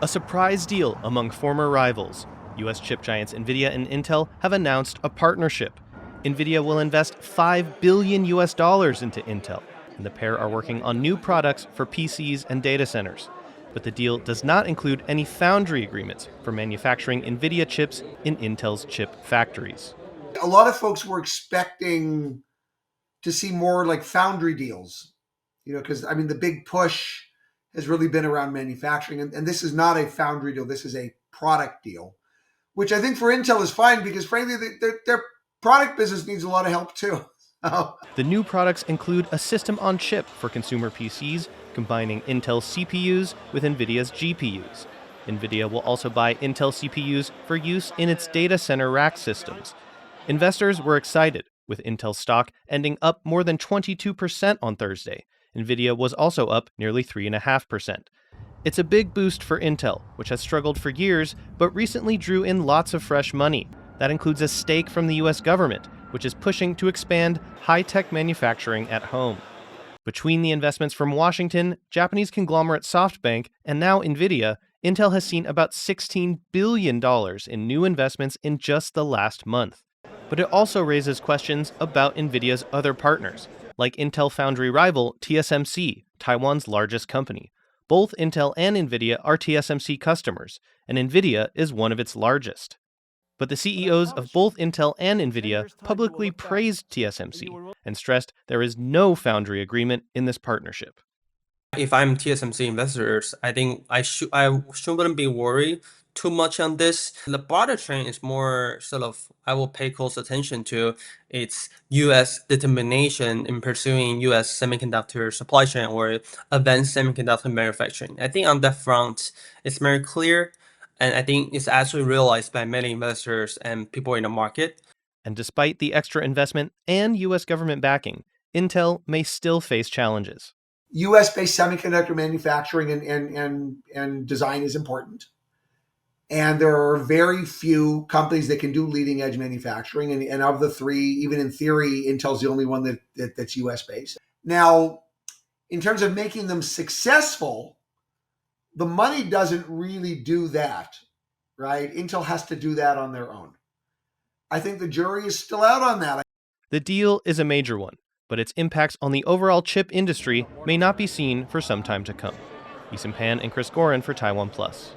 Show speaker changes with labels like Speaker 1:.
Speaker 1: A surprise deal among former rivals. U.S. chip giants Nvidia and Intel have announced a partnership. Nvidia will invest $5 billion into Intel, and the pair are working on new products for PCs and data centers. But the deal does not include any foundry agreements for manufacturing Nvidia chips in Intel's chip factories.
Speaker 2: A lot of folks were expecting to see more like foundry deals, because the big push has really been around manufacturing, and this is not a foundry deal. This is a product deal, which I think for Intel is fine because, frankly, their product business needs a lot of help too.
Speaker 1: The new products include a system on chip for consumer PCs, combining Intel CPUs with Nvidia's GPUs. Nvidia will also buy Intel CPUs for use in its data center rack systems. Investors were excited, with Intel stock ending up more than 22% on Thursday. Nvidia was also up nearly 3.5%. It's a big boost for Intel, which has struggled for years, but recently drew in lots of fresh money. That includes a stake from the U.S. government, which is pushing to expand high-tech manufacturing at home. Between the investments from Washington, Japanese conglomerate SoftBank, and now Nvidia, Intel has seen about $16 billion in new investments in just the last month. But it also raises questions about Nvidia's other partners, like Intel foundry rival TSMC, Taiwan's largest company. Both Intel and Nvidia are TSMC customers, and Nvidia is one of its largest. But the CEOs of both Intel and Nvidia publicly praised TSMC and stressed there is no foundry agreement in this partnership.
Speaker 3: If I'm TSMC investors, I think I shouldn't be worried too much on this. The broader trend is more I will pay close attention to its U.S. determination in pursuing U.S. semiconductor supply chain or advanced semiconductor manufacturing. I think on that front, it's very clear, and I think it's actually realized by many investors and people in the market.
Speaker 1: And despite the extra investment and U.S. government backing, Intel may still face challenges.
Speaker 2: U.S.-based semiconductor manufacturing and design is important. And there are very few companies that can do leading-edge manufacturing. And of the three, even in theory, Intel's the only one that's U.S.-based. Now, in terms of making them successful, the money doesn't really do that, right? Intel has to do that on their own. I think the jury is still out on that.
Speaker 1: The deal is a major one, but its impacts on the overall chip industry may not be seen for some time to come. Eason and Gorin for TaiwanPlus.